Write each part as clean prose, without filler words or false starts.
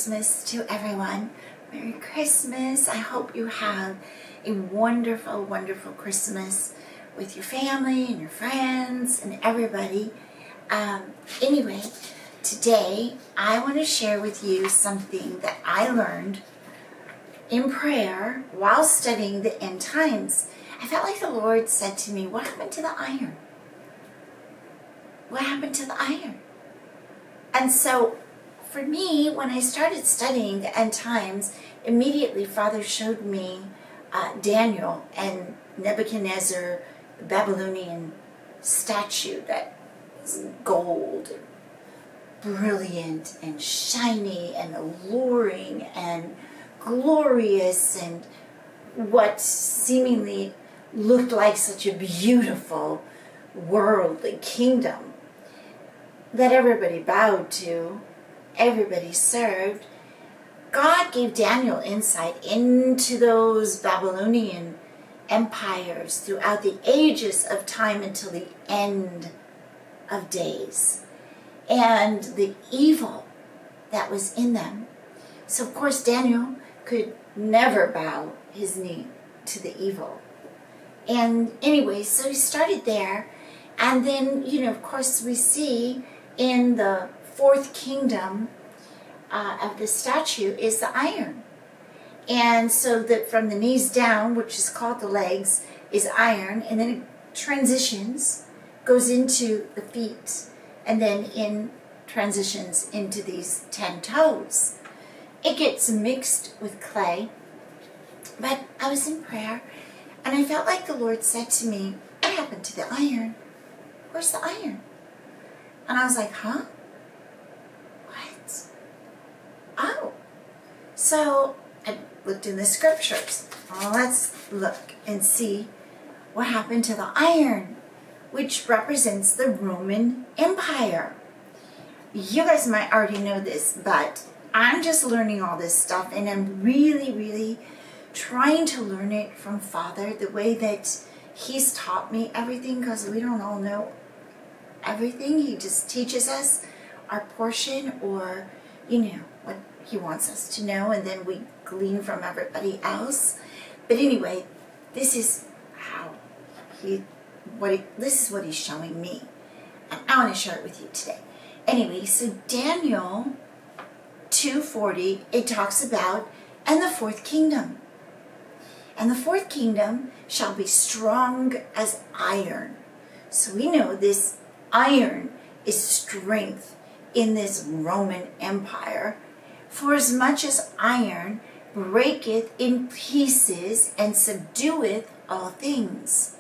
Christmas to everyone. Merry Christmas. I hope you have a wonderful, wonderful Christmas with your family and your friends and everybody. Anyway, today I want to share with you something that I learned in prayer while studying the end times. I felt like the Lord said to me, what happened to the iron? What happened to the iron? And so for me, when I started studying the end times, immediately Father showed me Daniel and Nebuchadnezzar, the Babylonian statue that is gold and brilliant and shiny and alluring and glorious, and what seemingly looked like such a beautiful worldly kingdom that everybody bowed to, everybody served. God gave Daniel insight into those Babylonian empires throughout the ages of time until the end of days, and the evil that was in them. So of course Daniel could never bow his knee to the evil. And anyway, so he started there, and then, of course we see in the fourth kingdom of the statue is the iron. And so that from the knees down, which is called the legs, is iron, and then it transitions, goes into the feet, and then transitions into these 10 toes. It gets mixed with clay. But I was in prayer, and I felt like the Lord said to me, what happened to the iron? Where's the iron? And I was like, huh? What? Oh. So I looked in the scriptures. Well, let's look and see what happened to the iron, which represents the Roman Empire. You guys might already know this, but I'm just learning all this stuff, and I'm really, really trying to learn it from Father the way that He's taught me everything, because we don't all know everything. He just teaches us our portion, or what He wants us to know, and then we glean from everybody else. But anyway, this is how this is what He's showing me, and I want to share it with you today. Anyway, so Daniel 2:40, it talks about, and the fourth kingdom. And the fourth kingdom shall be strong as iron. So we know this iron is strength in this Roman Empire. For as much as iron breaketh in pieces and subdueth all things.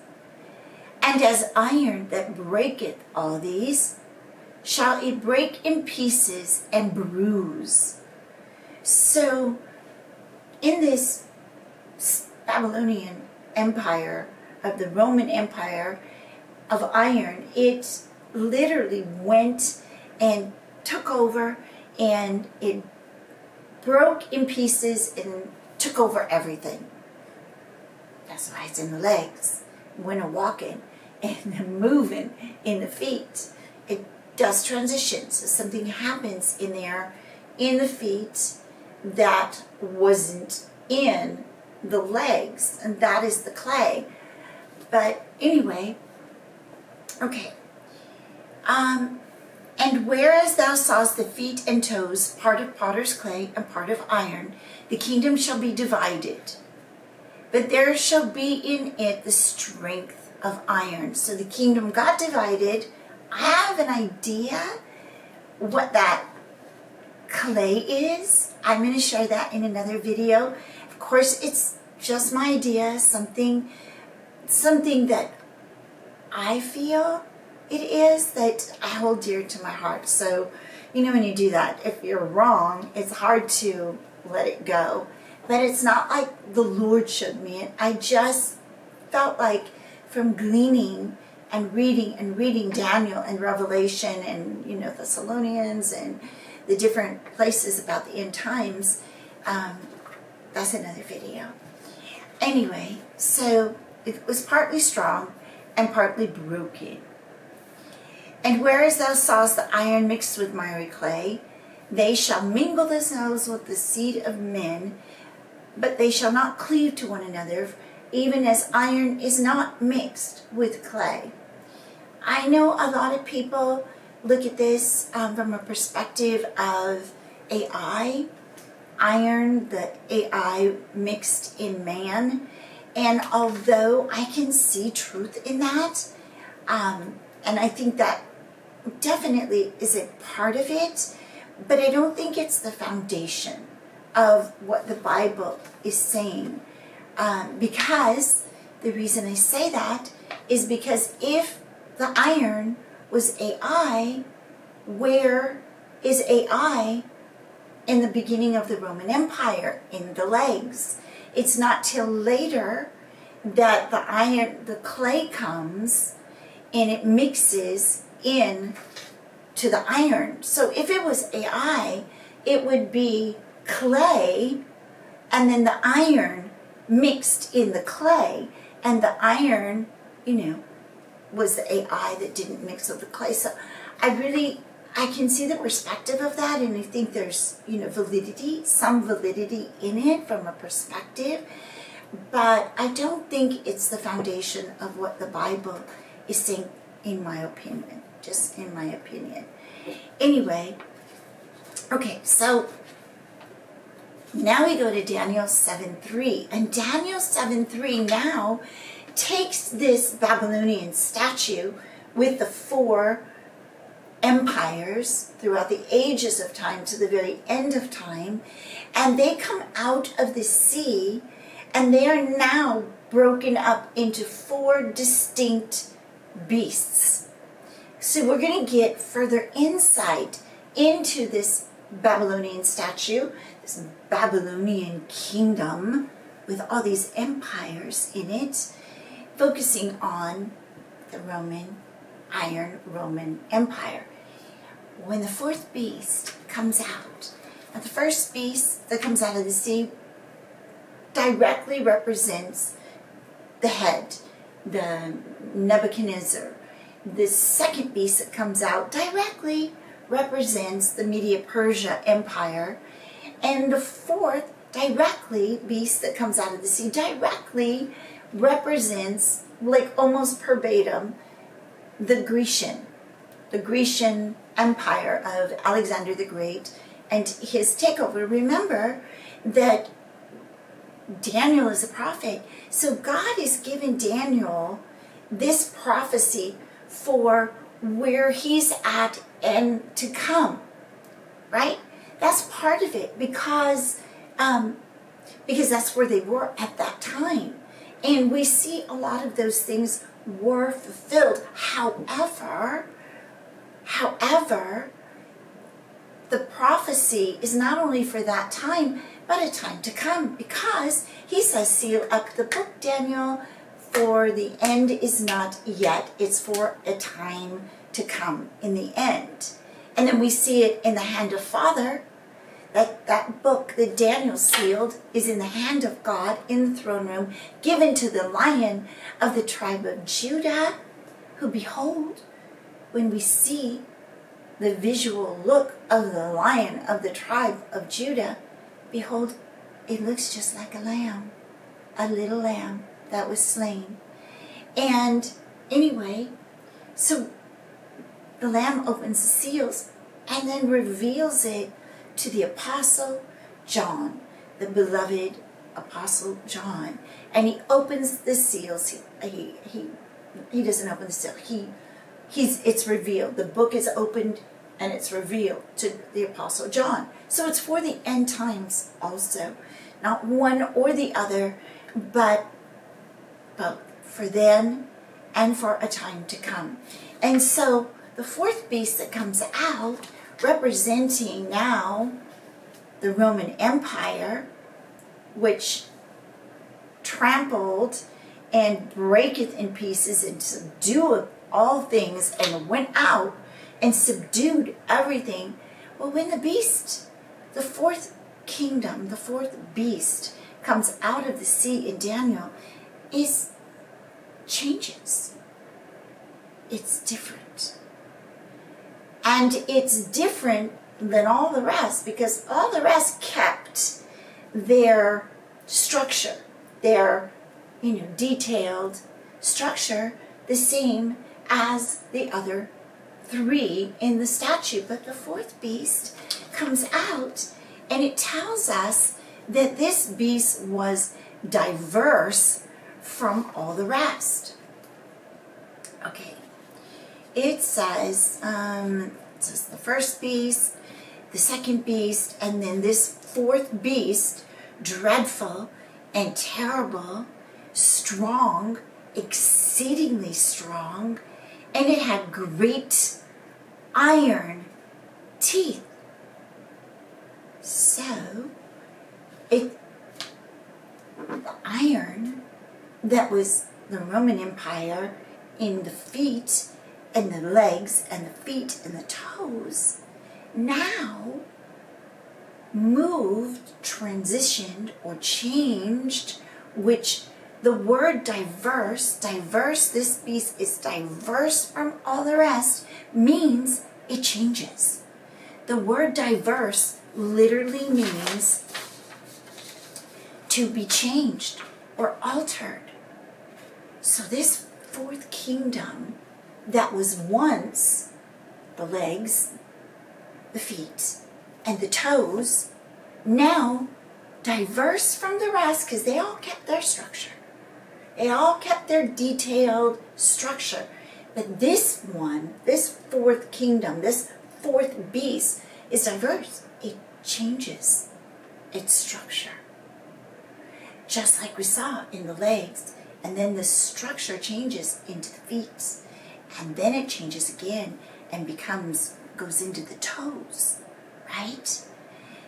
And as iron that breaketh all these, shall it break in pieces and bruise. So in this Babylonian Empire, of the Roman Empire of iron, it literally went and took over, and it broke in pieces and took over everything. That's why it's in the legs, when a walking and moving in the feet. It does transition, so something happens in there in the feet that wasn't in the legs, and that is the clay. But anyway, okay. And whereas thou sawest the feet and toes, part of potter's clay and part of iron, the kingdom shall be divided. But there shall be in it the strength of iron. So the kingdom got divided. I have an idea what that clay is. I'm going to share that in another video. Of course, it's just my idea, something that I feel it is, that I hold dear to my heart. So, when you do that, if you're wrong, it's hard to let it go. But it's not like the Lord showed me it. I just felt like from gleaning and reading Daniel and Revelation and, Thessalonians and the different places about the end times, that's another video. Anyway, so it was partly strong and partly broken. And whereas thou sawest the iron mixed with miry clay, They shall mingle themselves with the seed of men, but they shall not cleave to one another, even as iron is not mixed with clay. I know a lot of people look at this from a perspective of AI, iron, the AI mixed in man. And although I can see truth in that, and I think that definitely is a part of it, but I don't think it's the foundation of what the Bible is saying. Because the reason I say that is because if the iron was AI, where is AI in the beginning of the Roman Empire? In the legs. It's not till later that the clay comes and it mixes in to the iron. So if it was AI, it would be clay and then the iron mixed in the clay, and the iron, was the AI that didn't mix with the clay. So I can see the perspective of that, and I think there's, some validity in it from a perspective, but I don't think it's the foundation of what the Bible is saying, in my opinion, just in my opinion. Anyway, okay, so now we go to Daniel 7:3, and Daniel 7:3 now takes this Babylonian statue with the 4 empires throughout the ages of time to the very end of time, and they come out of the sea, and they are now broken up into 4 distinct beasts. So we're going to get further insight into this Babylonian statue, this Babylonian kingdom with all these empires in it, focusing on the Iron Roman Empire. When the 4th beast comes out, now the first beast that comes out of the sea directly represents the head, the Nebuchadnezzar. The second beast that comes out directly represents the Media-Persia Empire. And the 4th beast that comes out of the sea directly represents, like almost verbatim, the Grecian Empire of Alexander the Great and his takeover. Remember that Daniel is a prophet, so God is giving Daniel this prophecy for where he's at and to come, right? That's part of it, because that's where they were at that time. And we see a lot of those things were fulfilled. However, the prophecy is not only for that time, but a time to come, because he says, seal up the book, Daniel, for the end is not yet. It's for a time to come in the end. And then we see it in the hand of Father. That book that Daniel sealed is in the hand of God in the throne room, given to the Lion of the tribe of Judah, who, behold, when we see the visual look of the Lion of the tribe of Judah, behold, it looks just like a lamb, a little lamb that was slain. And anyway, so the Lamb opens the seals and then reveals it to the Apostle John, the beloved Apostle John. And he opens the seals. He doesn't open the seal. It's revealed. The book is opened and it's revealed to the Apostle John. So it's for the end times also. Not one or the other, but for then and for a time to come. And so the 4th beast that comes out, representing now the Roman Empire, which trampled and breaketh in pieces and subdueth all things, and went out and subdued everything. Well, when the beast, the 4th kingdom, the 4th beast comes out of the sea in Daniel, it changes. It's different. And it's different than all the rest, because all the rest kept their structure, their detailed structure, the same as the other three in the statue. But the fourth beast comes out, and it tells us that this beast was diverse from all the rest. Okay, it says the first beast, the second beast, and then this fourth beast, dreadful and terrible, strong, exceedingly strong, and it had great iron teeth. So, the iron that was the Roman Empire in the feet and the legs and the feet and the toes now moved, transitioned, or changed, which the word diverse, this beast is diverse from all the rest, means it changes. The word diverse literally means to be changed or altered. So this fourth kingdom that was once the legs, the feet, and the toes, now diverse from the rest, because they all kept their structure. They all kept their detailed structure. But this one, this fourth kingdom, this fourth beast is diverse. It changes its structure. Just like we saw in the legs, and then the structure changes into the feet, and then it changes again and goes into the toes, right?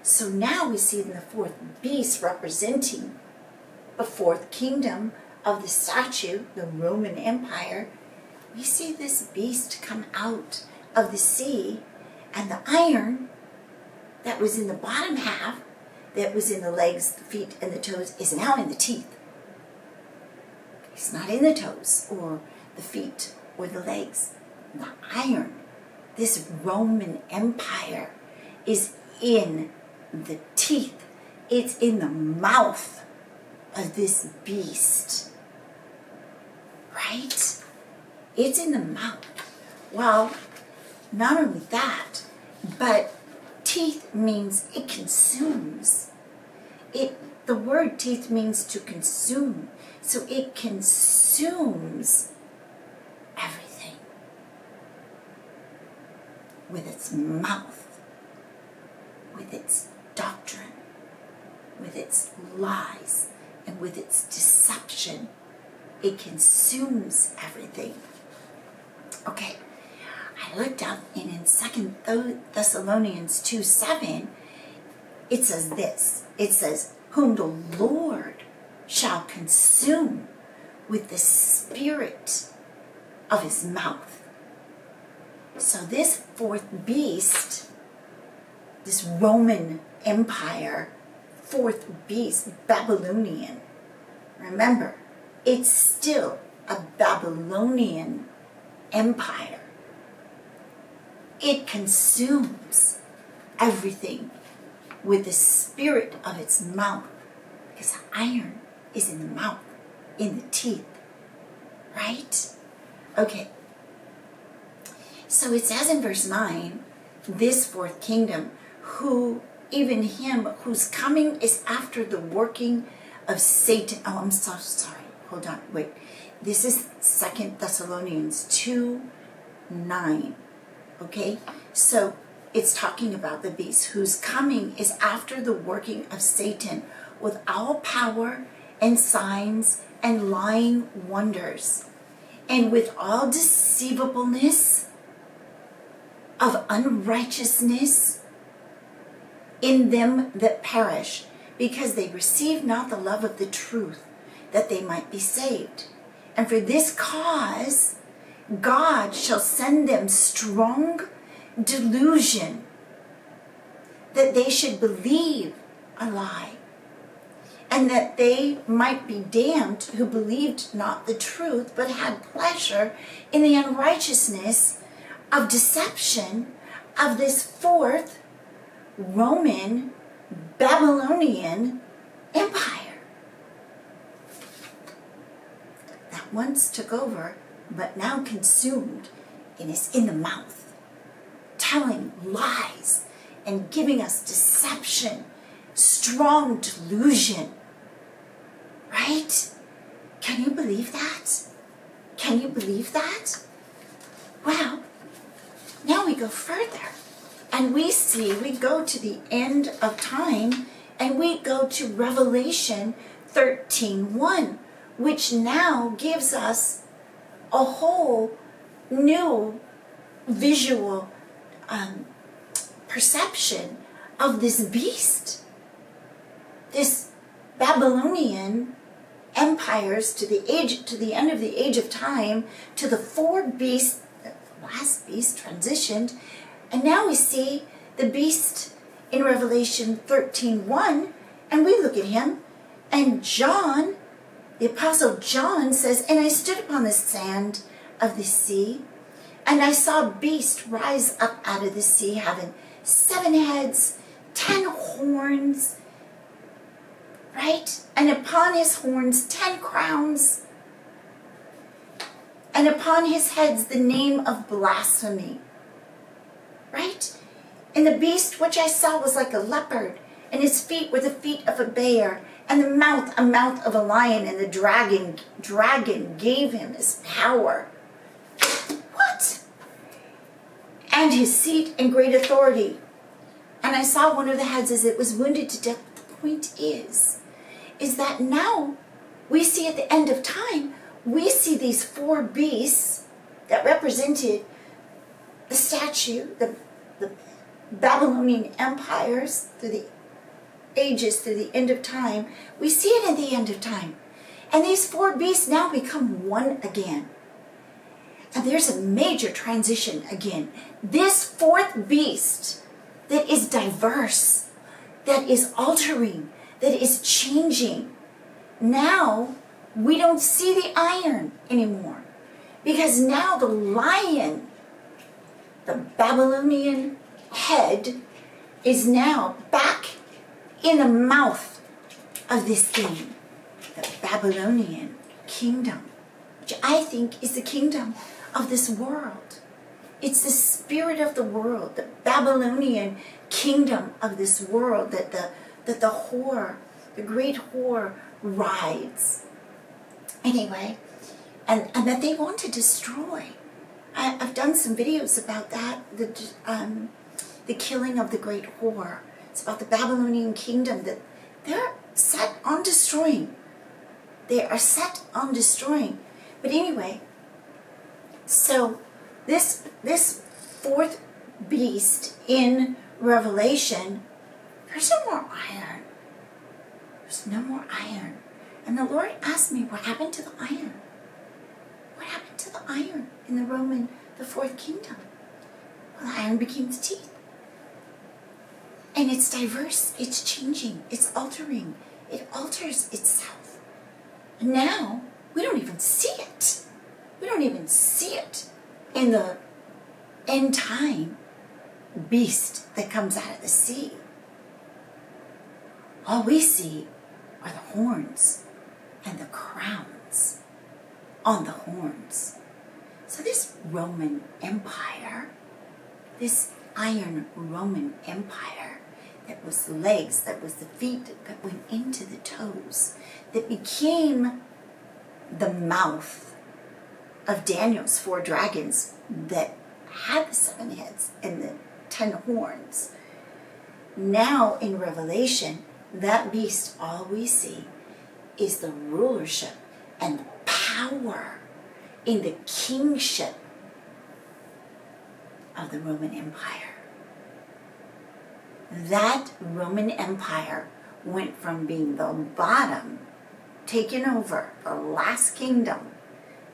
So now we see in the fourth beast representing the fourth kingdom of the statue, the Roman Empire. We see this beast come out of the sea, and the iron that was in the bottom half, that was in the legs, the feet, and the toes, is now in the teeth. It's not in the toes or the feet or the legs. The iron, this Roman Empire, is in the teeth. It's in the mouth of this beast. Right? It's in the mouth. Well, not only that, but teeth means it consumes. The word teeth means to consume. So it consumes everything with its mouth, with its doctrine, with its lies, and with its deception. It consumes everything. Okay, I looked up, and in 2 Thessalonians 2:7, it says this. It says, whom the Lord shall consume with the spirit of his mouth. So this fourth beast, this Roman Empire, fourth beast, Babylonian, remember, it's still a Babylonian empire. It consumes everything with the spirit of its mouth, because iron is in the mouth, in the teeth, right? Okay. So it says in verse 9, this fourth kingdom, even him whose coming is after the working of Satan. Oh, I'm so sorry. Hold on, wait. This is 2 Thessalonians 2:9. Okay? So it's talking about the beast whose coming is after the working of Satan with all power and signs and lying wonders, and with all deceivableness of unrighteousness in them that perish, because they receive not the love of the truth, that they might be saved. And for this cause God shall send them strong delusion, that they should believe a lie, and that they might be damned who believed not the truth, but had pleasure in the unrighteousness of deception of this fourth Roman Babylonian Empire that once took over but now consumed and is in the mouth, telling lies and giving us deception, strong delusion. Right? Can you believe that? Can you believe that? Well, now we go further and we go to the end of time and we go to Revelation 13:1, which now gives us a whole new visual perception of this beast, this Babylonian empires to the end of the age of time, to the four beasts. The last beast transitioned, and now we see the beast in Revelation 13:1, and we look at him, and John, the Apostle John says, "And I stood upon the sand of the sea, and I saw a beast rise up out of the sea, having 7 heads, 10 horns," right? "And upon his horns 10 crowns, and upon his heads the name of blasphemy," right? "And the beast which I saw was like a leopard, and his feet were the feet of a bear, and the mouth a mouth of a lion, and the dragon gave him his power." What? "And his seat and great authority. And I saw one of the heads as it was wounded to death." The point is that now we see at the end of time, we see these 4 beasts that represented the statue, the Babylonian empires through the ages, through the end of time. We see it at the end of time. And these 4 beasts now become one again. And there's a major transition again. This 4th beast that is diverse, that is altering, that is changing. Now we don't see the iron anymore, because now the lion, the Babylonian head, is now back in the mouth of this thing, the Babylonian kingdom, which I think is the kingdom of this world. It's the spirit of the world, the Babylonian kingdom of this world that the whore, the great whore, rides. Anyway, and that they want to destroy. I've done some videos about that, the killing of the great whore. It's about the Babylonian kingdom that they're set on destroying. They are set on destroying. But anyway, so this 4th beast in Revelation, there's no more iron. There's no more iron. And the Lord asked me, what happened to the iron? What happened to the iron in the 4th kingdom? Well, the iron became the teeth. And it's diverse, it's changing, it's altering. It alters itself. And now, we don't even see it. We don't even see it in the end time beast that comes out of the sea. All we see are the horns and the crowns on the horns. So this Roman Empire, this iron Roman Empire, that was the legs, that was the feet, that went into the toes, that became the mouth of Daniel's 4 dragons that had the 7 heads and the 10 horns. Now in Revelation, that beast, all we see is the rulership and the power in the kingship of the Roman Empire. That Roman Empire went from being the bottom, taken over, the last kingdom,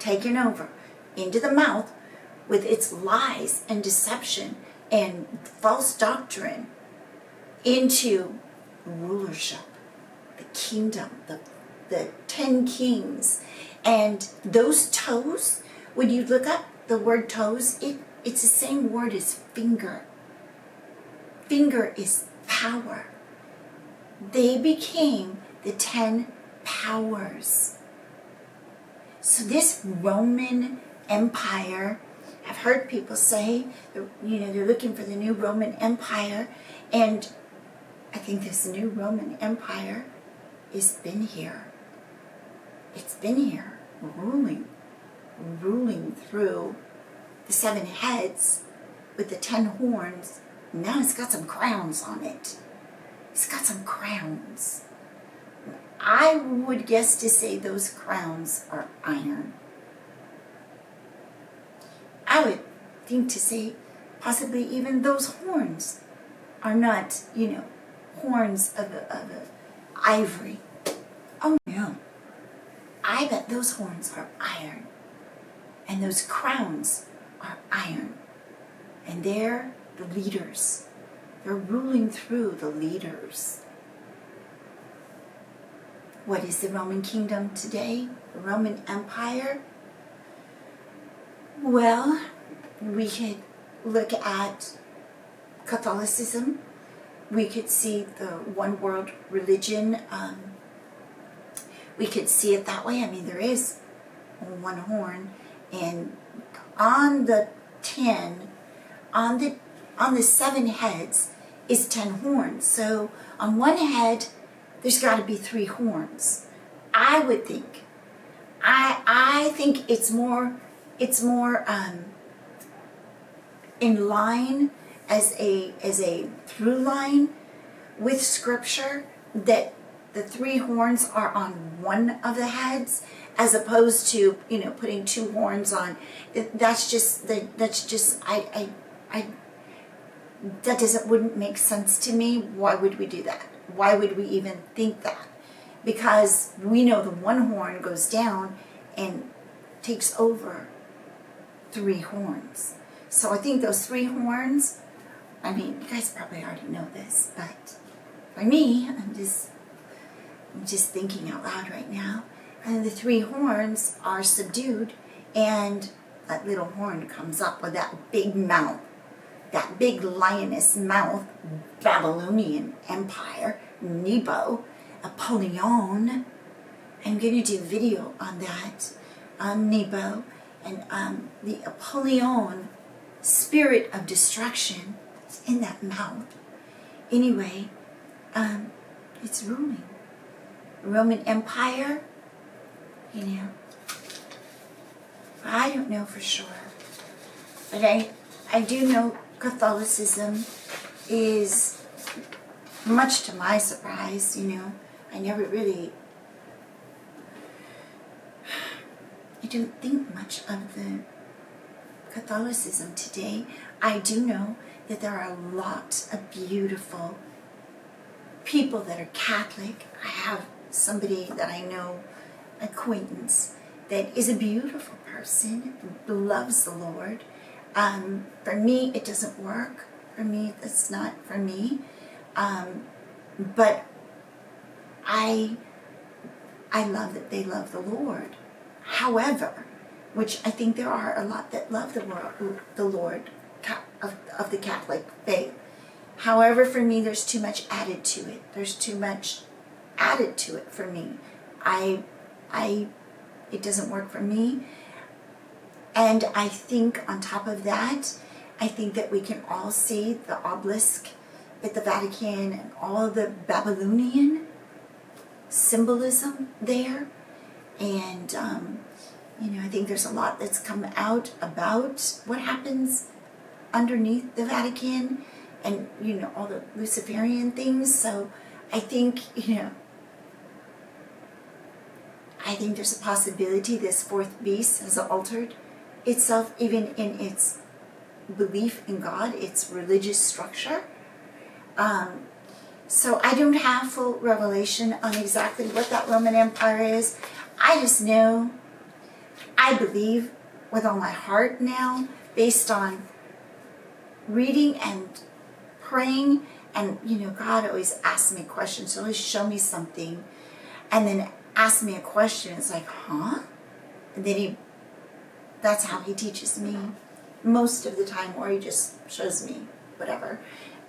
taken over, into the mouth with its lies and deception and false doctrine, into rulership, the kingdom, the 10 kings. And those toes, when you look up the word toes, it's the same word as finger. finger is power. They became the 10 powers. So this Roman Empire, I've heard people say, they're looking for the new Roman Empire, and I think this new Roman Empire has been here. It's been here, ruling through the 7 heads with the 10 horns. Now it's got some crowns on it. It's got some crowns. I would guess to say those crowns are iron. I would think to say possibly even those horns are not, horns of ivory. Oh no. I bet those horns are iron. And those crowns are iron. And they're the leaders. They're ruling through the leaders. What is the Roman kingdom today? The Roman Empire? Well, we could look at Catholicism. We could see the one world religion. We could see it that way. I mean, there is one horn, and on the 10, on the 7 heads is 10 horns. So on one head, there's got to be 3 horns. I would think. I think it's more in line as a through line with Scripture, that the 3 horns are on one of the heads, as opposed to putting 2 horns on. That wouldn't make sense to me. Why would we do that? Why would we even think that? Because we know the one horn goes down and takes over 3 horns. So I think those 3 horns, I mean, you guys probably already know this, but for me, I'm just thinking out loud right now. And the 3 horns are subdued, and that little horn comes up with that big mouth, that big lioness mouth, Babylonian Empire, Nebo, Apollyon. I'm going to do a video on that, on Nebo, and the Apollyon spirit of destruction is in that mouth. Anyway, it's ruling. Roman Empire, I don't know for sure. But I do know Catholicism is, much to my surprise, I never really, I don't think much of the Catholicism today. I do know that there are a lot of beautiful people that are Catholic. I have somebody that I know, acquaintance, that is a beautiful person, loves the Lord. For me, it doesn't work. For me, that's not for me. But I love that they love the Lord. However, which I think there are a lot that love the Lord of the Catholic faith. However, for me, there's too much added to it. There's too much added to it for me. It doesn't work for me. And I think on top of that, I think that we can all see the obelisk at the Vatican and all the Babylonian symbolism there. And, I think there's a lot that's come out about what happens underneath the Vatican and, all the Luciferian things. So I think, I think there's a possibility this 4th beast has altered itself, even in its belief in God, its religious structure. So I don't have full revelation on exactly what that Roman Empire is. I just know, I believe with all my heart now, based on reading and praying, and God always asks me questions. He'll always show me something, and then ask me a question. It's like, huh? And then that's how he teaches me most of the time, or he just shows me whatever.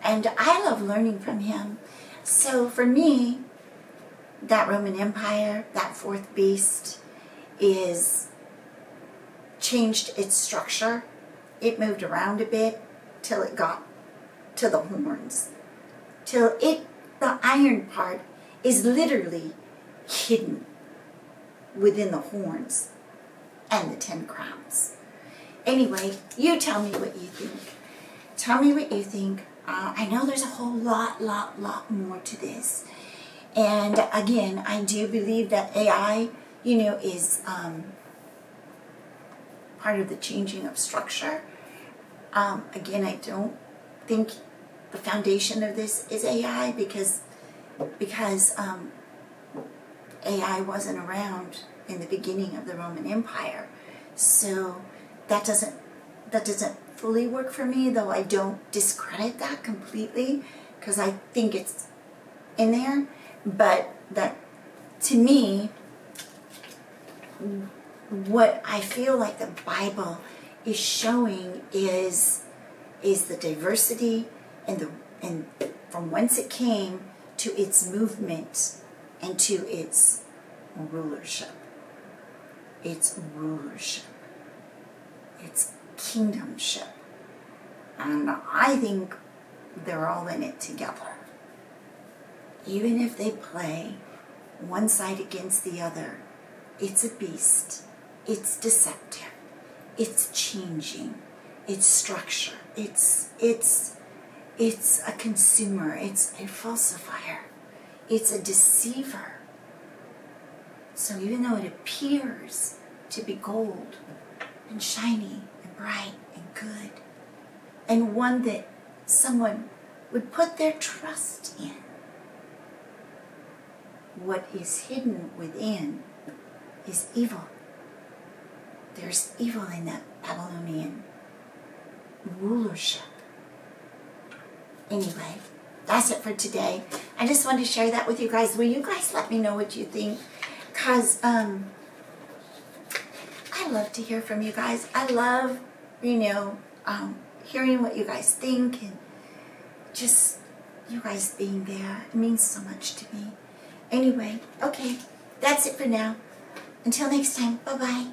And I love learning from him. So for me, that Roman Empire, that fourth beast, is changed its structure. It moved around a bit till it got to the horns. The iron part is literally hidden within the horns and the 10 crowns. Anyway, you tell me what you think. Tell me what you think. I know there's a whole lot more to this. And again, I do believe that AI, is part of the changing of structure. Again, I don't think the foundation of this is AI because AI wasn't around in the beginning of the Roman Empire. So that doesn't fully work for me, though I don't discredit that completely because I think it's in there. But that, to me, what I feel like the Bible is showing is the diversity and from whence it came to its movement and to its rulership. Its rulership. Its kingdomship. And I think they're all in it together. Even if they play one side against the other, it's a beast. It's deceptive. It's changing. It's structure. It's a consumer. It's a falsifier. It's a deceiver. So even though it appears to be gold and shiny and bright and good, and one that someone would put their trust in, what is hidden within is evil. There's evil in that Babylonian rulership. Anyway, that's it for today. I just wanted to share that with you guys. Will you guys let me know what you think? Because I love to hear from you guys. I love, hearing what you guys think and just you guys being there. It means so much to me. Anyway, okay, that's it for now. Until next time, bye-bye.